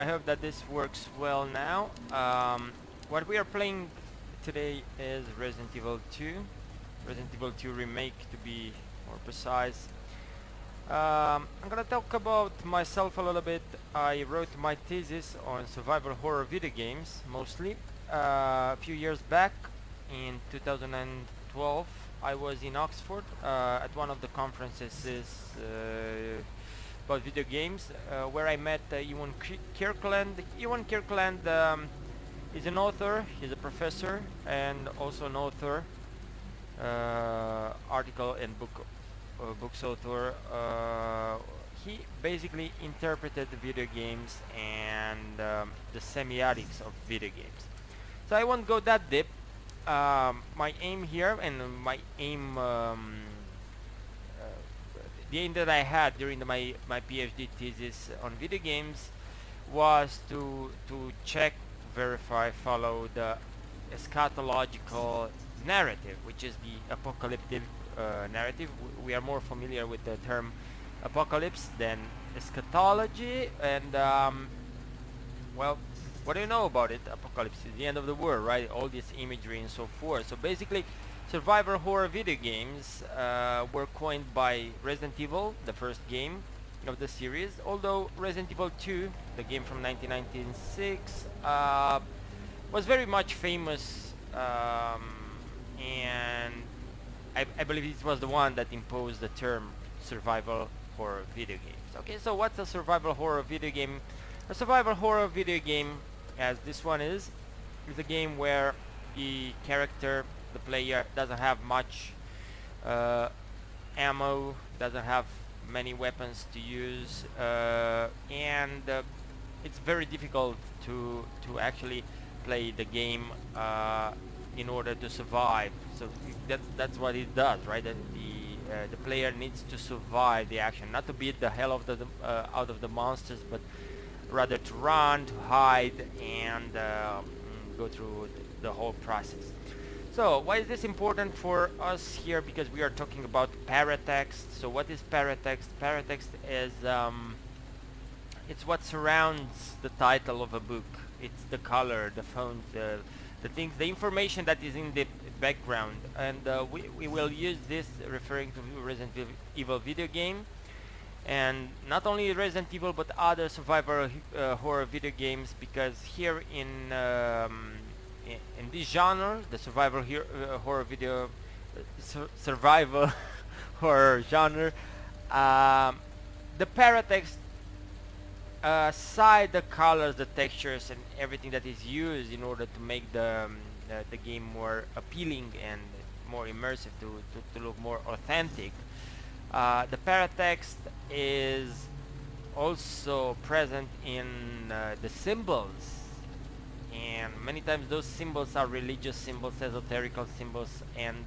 I hope that this works well now. What we are playing today is Resident Evil 2. Resident Evil 2 Remake, to be more precise. I'm gonna talk about myself a little bit. I wrote my thesis on survival horror video games, mostly. A few years back, in 2012, I was in Oxford at one of the conferences about video games, where I met Ewan Kirkland. Ewan Kirkland is an author, he's a professor, and also an author, article and books author. He basically interpreted the video games and the semiotics of video games. So I won't go that deep. My aim here and the aim that I had during my PhD thesis on video games was to check, verify, follow the eschatological narrative, which is the apocalyptic narrative. We are more familiar with the term apocalypse than eschatology, and well, what do you know about it? Apocalypse is the end of the world, right? All this imagery and so forth. So basically, survival horror video games were coined by Resident Evil, the first game of the series, although Resident Evil 2, the game from 1996, was very much famous, and I believe it was the one that imposed the term survival horror video games. Okay, so what's a survival horror video game? A survival horror video game, as this one is a game where the character, the player, doesn't have much ammo, doesn't have many weapons to use, and it's very difficult to actually play the game in order to survive. So that's what it does, right? The player needs to survive the action, not to beat the hell of out of the monsters, but rather to run, to hide, and go through the whole process. So why is this important for us here? Because we are talking about paratext. So what is paratext? Paratext is it's what surrounds the title of a book. It's the color, the font, the things, the information that is in the background. And we will use this referring to Resident Evil video game, and not only Resident Evil but other survival horror video games, because here in this genre, the survival horror video survival horror genre, the paratext, aside the colors, the textures, and everything that is used in order to make the game more appealing and more immersive, to look more authentic, the paratext is also present in the symbols, and many times those symbols are religious symbols, esoterical symbols, and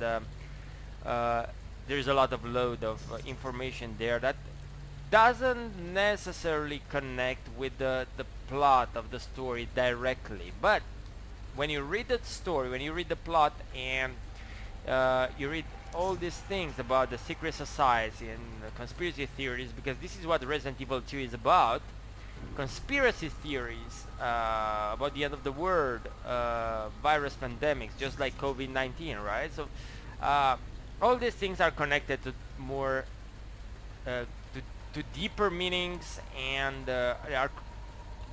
there's a lot of load of information there that doesn't necessarily connect with the plot of the story directly. But when you read the story, when you read the plot, and you read all these things about the secret society and conspiracy theories, because this is what Resident Evil 2 is about, conspiracy theories about the end of the world, virus pandemics, just like COVID-19, right? So all these things are connected to more to deeper meanings, and there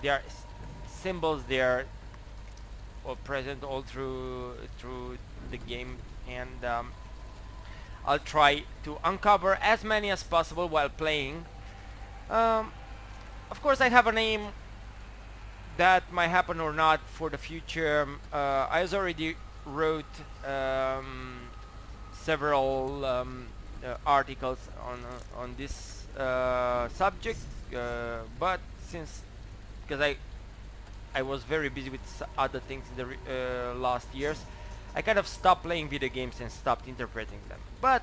are symbols there all present all through the game, and I'll try to uncover as many as possible while playing. Of course, I have a name that might happen or not for the future. I already wrote several articles on this subject, but because I was very busy with other things in the last years, I kind of stopped playing video games and stopped interpreting them. But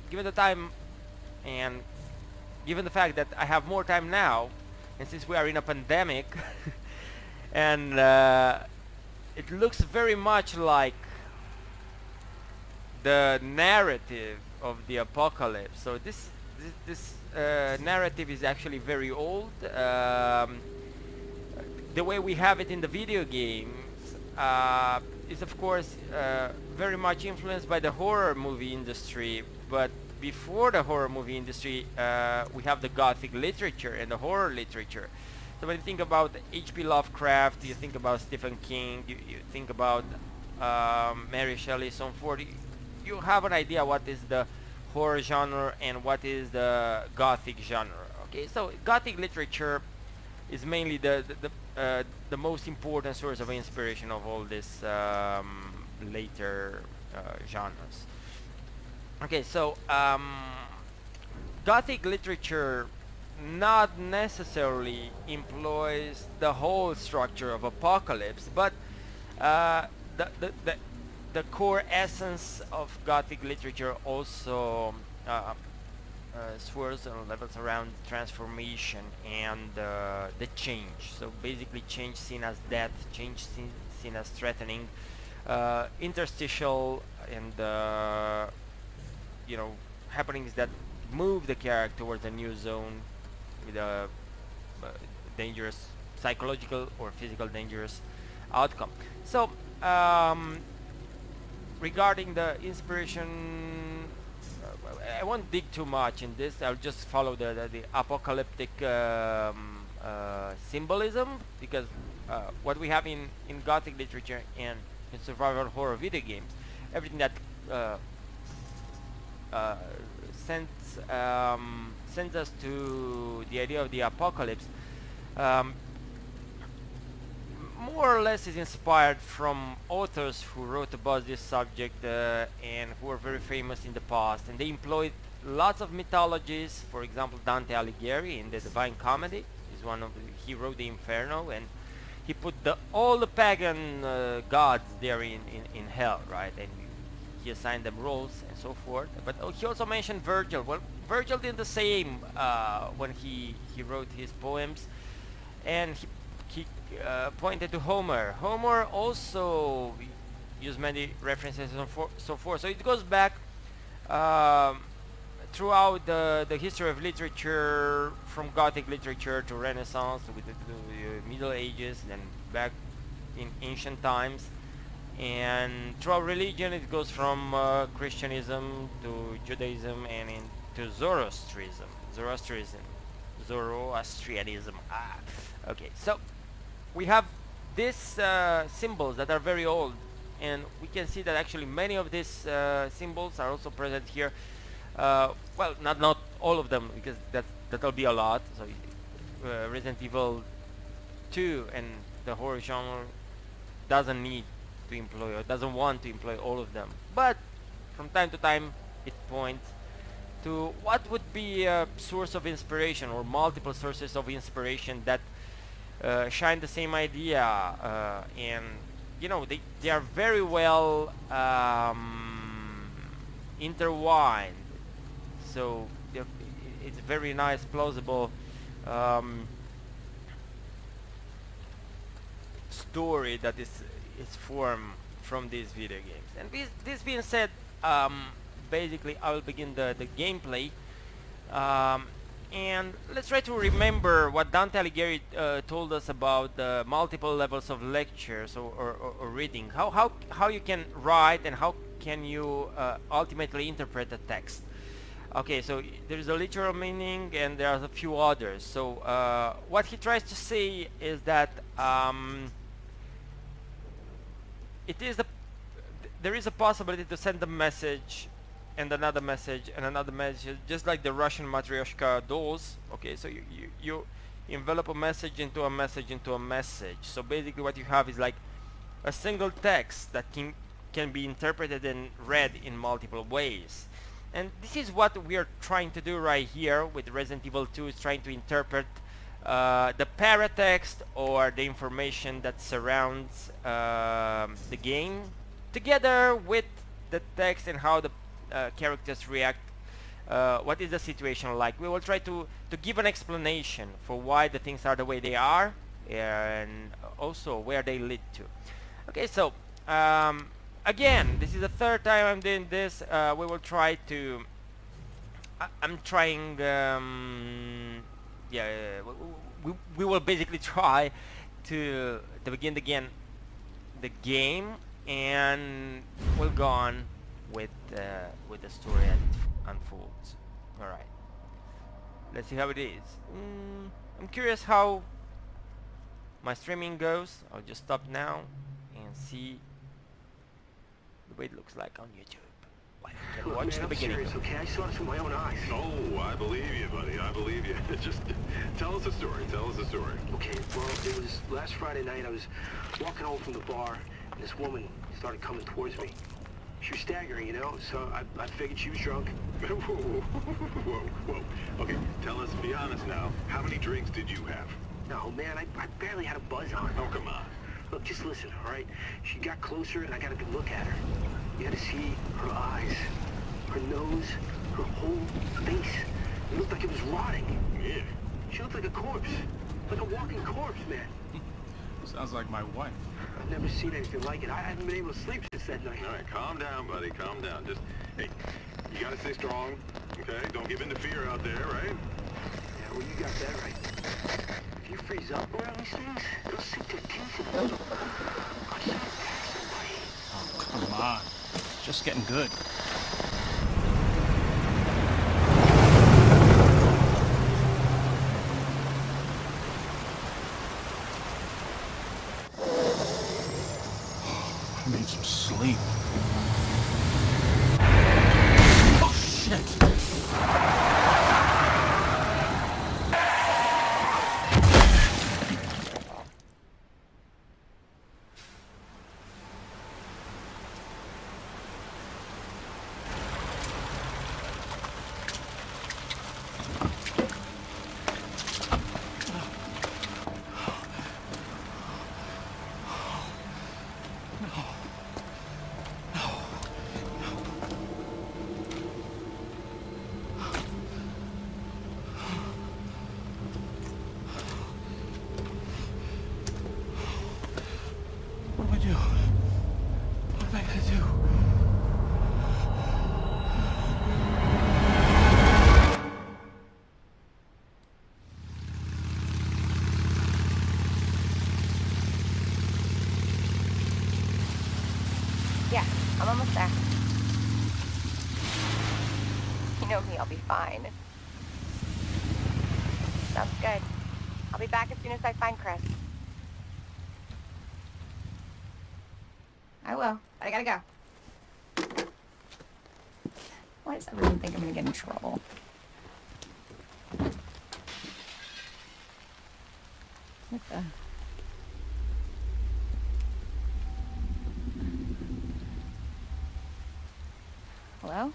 given the time, and given the fact that I have more time now, and since we are in a pandemic, and it looks very much like the narrative of the apocalypse. So this narrative is actually very old. the way we have it in the video games is of course very much influenced by the horror movie industry, but before the horror movie industry we have the Gothic literature and the horror literature. So when you think about H.P. Lovecraft, you think about Stephen King, you think about Mary Shelley, so forth, you have an idea what is the horror genre and what is the Gothic genre. Okay, so Gothic literature is mainly the most important source of inspiration of all this later genres. Okay, so Gothic literature not necessarily employs the whole structure of apocalypse, but the, the, the, the core essence of Gothic literature also swirls and levels around transformation and the change. So basically change seen as death, change seen as threatening, interstitial and happenings that move the character towards a new zone with a dangerous psychological or physical dangerous outcome. So regarding the inspiration, I won't dig too much in this. I'll just follow the apocalyptic symbolism, because what we have in Gothic literature and in survival horror video games, everything that sends us to the idea of the apocalypse more or less is inspired from authors who wrote about this subject and who are very famous in the past, and they employed lots of mythologies. For example, Dante Alighieri in the Divine Comedy is one of he wrote the Inferno, and he put all the pagan gods there in hell, right? And he assigned them roles and so forth. But he also mentioned Virgil. Well, Virgil did the same when he wrote his poems, and he pointed to Homer. Homer also used many references and so forth. So it goes back throughout the history of literature, from Gothic literature to Renaissance to the Middle Ages, then back in ancient times. And throughout religion, it goes from Christianism to Judaism and into Zoroastrianism. Okay, so we have these symbols that are very old, and we can see that actually many of these symbols are also present here. Well, not all of them, because that'll be a lot. So Resident Evil 2 and the horror genre doesn't need to employ or doesn't want to employ all of them, but from time to time it points to what would be a source of inspiration or multiple sources of inspiration that shine the same idea, and they are very well intertwined. So it's very nice, plausible story that is formed from these video games. And this being said, basically I will begin the gameplay, and let's try to remember what Dante Alighieri told us about the multiple levels of lectures or reading, how you can write and how can you ultimately interpret the text. Okay, so there is a literal meaning and there are a few others. So what he tries to say is that there is a possibility to send a message and another message and another message, just like the Russian Matryoshka dolls. Okay, so you envelop a message into a message into a message. So basically what you have is like a single text that can be interpreted and read in multiple ways. And this is what we are trying to do right here with Resident Evil 2, is trying to interpret the paratext, or the information that surrounds the game, together with the text and how the characters react. What is the situation like? We will try to give an explanation for why the things are the way they are, and also where they lead to. Okay, so again, this is the third time I'm doing this. We will try to I'm trying we will basically try to begin again the game, and we'll go on with the story as it unfolds. All right, let's see how it is. I'm curious how my streaming goes. I'll just stop now and see the way it looks like on YouTube. Look, Watch man, the beginning. I'm serious, okay? I saw this with my own eyes. Oh, I believe you, buddy. I believe you. Just tell us the story. Tell us the story. Okay, well, it was last Friday night. I was walking home from the bar, and this woman started coming towards me. She was staggering, you know, so I figured she was drunk. Whoa, whoa, whoa. Okay, tell us, be honest now. How many drinks did you have? No, man, I barely had a buzz on. Oh, come on. Look, just listen, all right? She got closer, and I got a good look at her. You had to see her eyes, her nose, her whole face. It looked like it was rotting. Yeah. She looked like a corpse. Like a walking corpse, man. Sounds like my wife. I've never seen anything like it. I haven't been able to sleep since that night. All right, calm down, buddy. Calm down. Just, hey, you gotta stay strong, okay? Don't give in to fear out there, right? Yeah, well, you got that right. If you freeze up around these things, they'll sink their teeth in you. I saw it pass away. Oh, come on. It's just getting good. I need some sleep. Oh, shit! What do I do? What am I gonna do? Yeah, I'm almost there. You know me, I'll be fine. Sounds good. I'll be back as soon as I find Chris. I will, but I gotta go. Why does everyone think I'm gonna get in trouble? What the? Hello?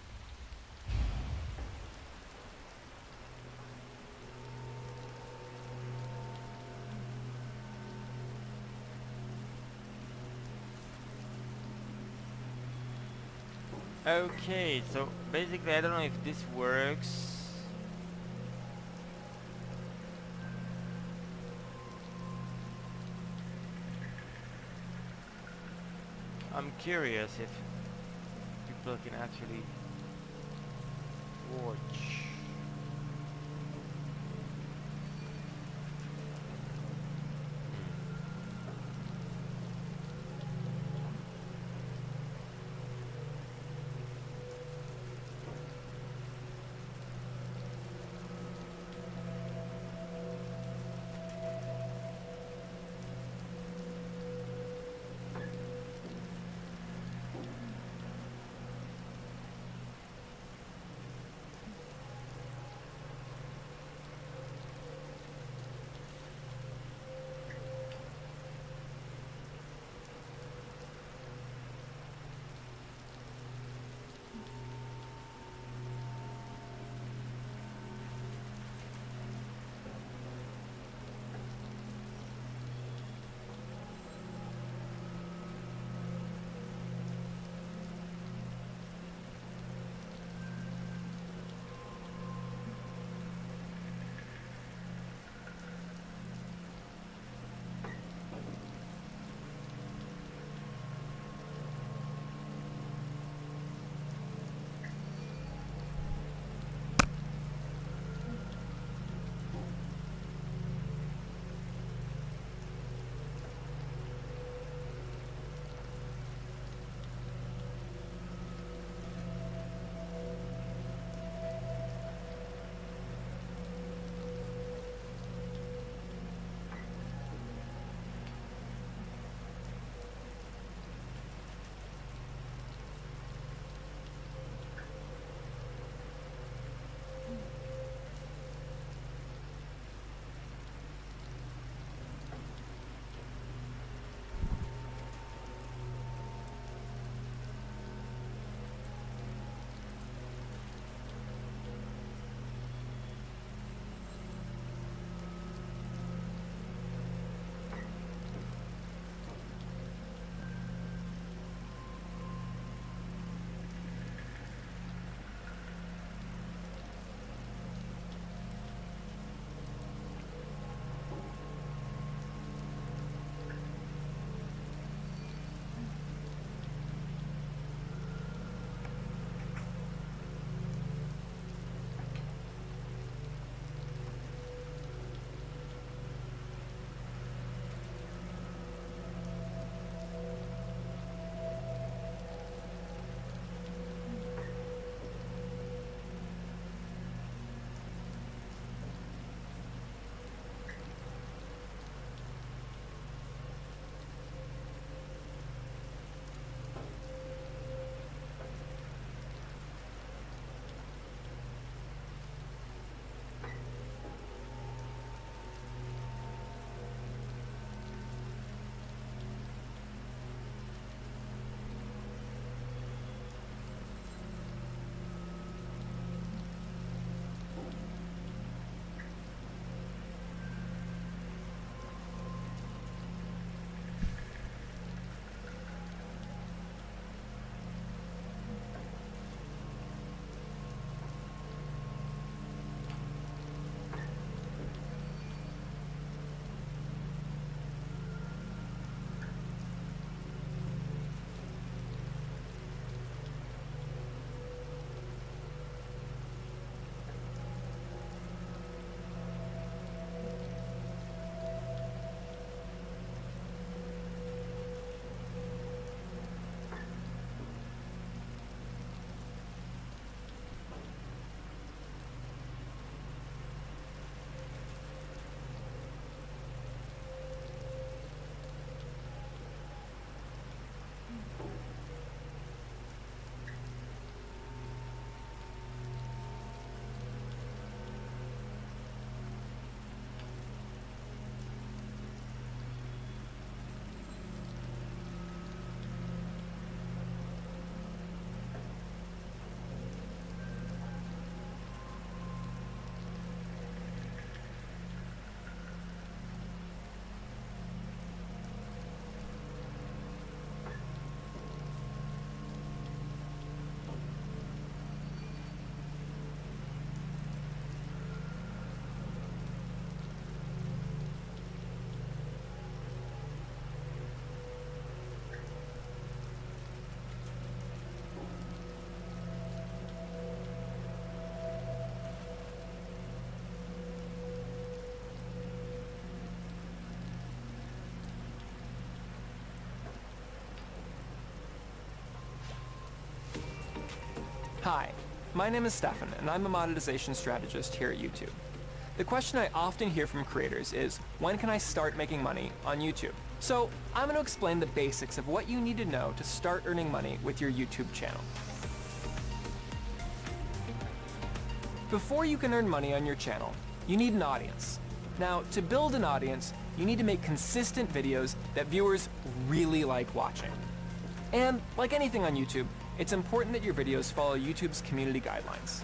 Okay, so basically I don't know if this works. I'm curious if people can actually watch. Hi, my name is Stefan, and I'm a monetization strategist here at YouTube. The question I often hear from creators is, when can I start making money on YouTube? So I'm going to explain the basics of what you need to know to start earning money with your YouTube channel. Before you can earn money on your channel, you need an audience. Now, to build an audience, you need to make consistent videos that viewers really like watching. And like anything on YouTube, it's important that your videos follow YouTube's community guidelines.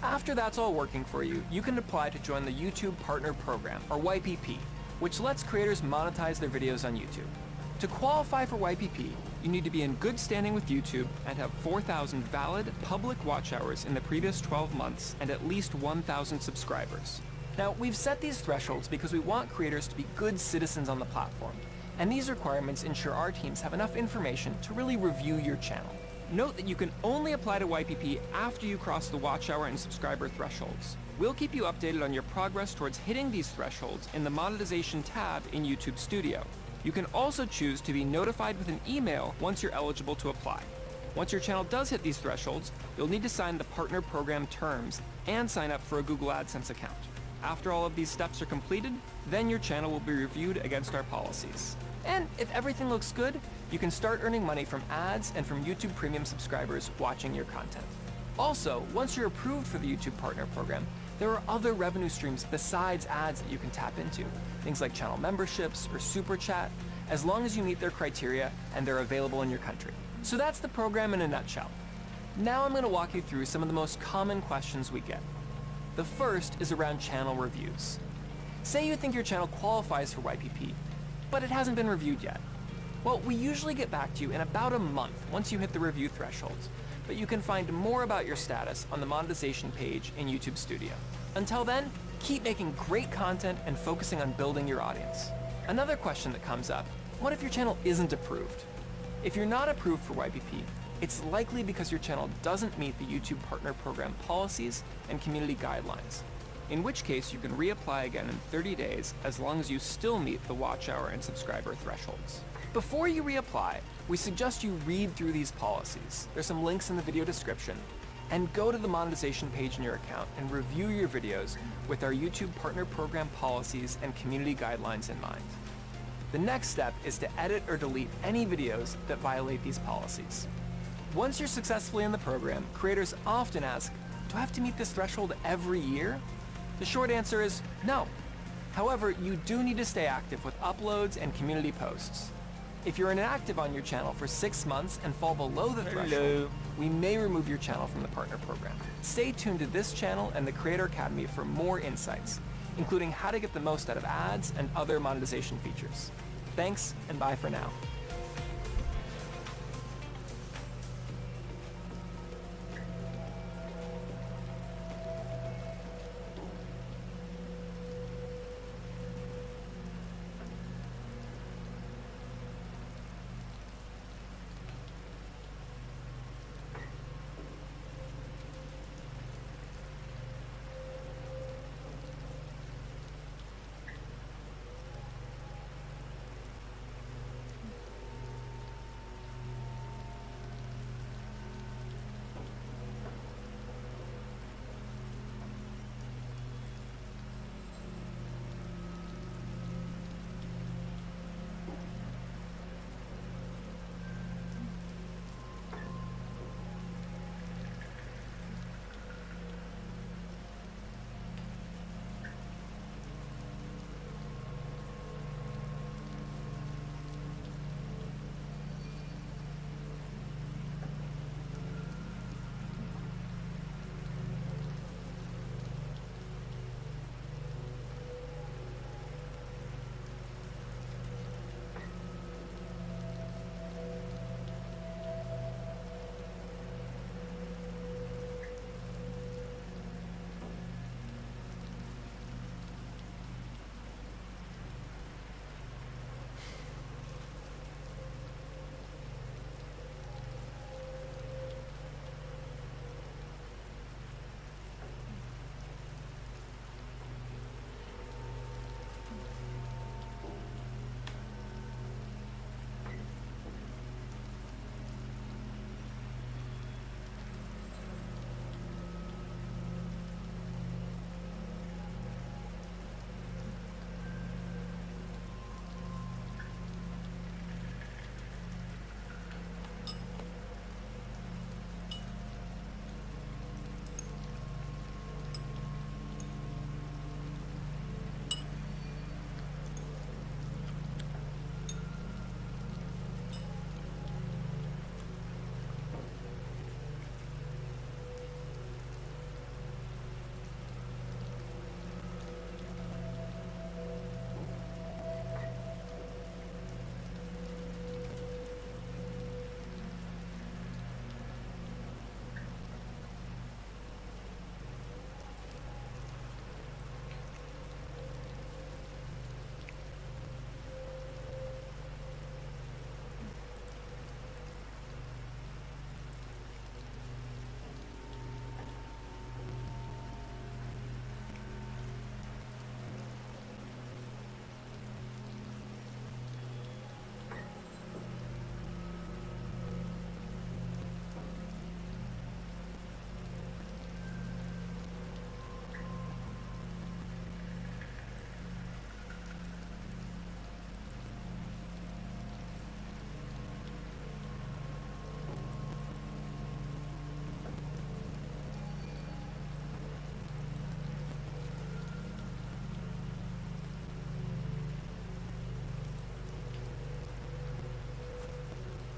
After that's all working for you, you can apply to join the YouTube Partner Program, or YPP, which lets creators monetize their videos on YouTube. To qualify for YPP, you need to be in good standing with YouTube and have 4,000 valid public watch hours in the previous 12 months and at least 1,000 subscribers. Now, we've set these thresholds because we want creators to be good citizens on the platform, and these requirements ensure our teams have enough information to really review your channel. Note that you can only apply to YPP after you cross the watch hour and subscriber thresholds. We'll keep you updated on your progress towards hitting these thresholds in the Monetization tab in YouTube Studio. You can also choose to be notified with an email once you're eligible to apply. Once your channel does hit these thresholds, you'll need to sign the Partner Program terms and sign up for a Google AdSense account. After all of these steps are completed, then your channel will be reviewed against our policies. And if everything looks good, you can start earning money from ads and from YouTube Premium subscribers watching your content. Also, once you're approved for the YouTube Partner Program, there are other revenue streams besides ads that you can tap into. Things like channel memberships or Super Chat, as long as you meet their criteria and they're available in your country. So that's the program in a nutshell. Now I'm going to walk you through some of the most common questions we get. The first is around channel reviews. Say you think your channel qualifies for YPP, but it hasn't been reviewed yet. Well, we usually get back to you in about a month once you hit the review thresholds, but you can find more about your status on the monetization page in YouTube Studio. Until then, keep making great content and focusing on building your audience. Another question that comes up, what if your channel isn't approved? If you're not approved for YPP, it's likely because your channel doesn't meet the YouTube Partner Program policies and community guidelines, in which case you can reapply again in 30 days as long as you still meet the watch hour and subscriber thresholds. Before you reapply, we suggest you read through these policies. There's some links in the video description, and go to the monetization page in your account and review your videos with our YouTube Partner Program policies and community guidelines in mind. The next step is to edit or delete any videos that violate these policies. Once you're successfully in the program, creators often ask, do I have to meet this threshold every year? The short answer is no. However, you do need to stay active with uploads and community posts. If you're inactive on your channel for 6 months and fall below the threshold, we may remove your channel from the partner program. Stay tuned to this channel and the Creator Academy for more insights, including how to get the most out of ads and other monetization features. Thanks, and bye for now.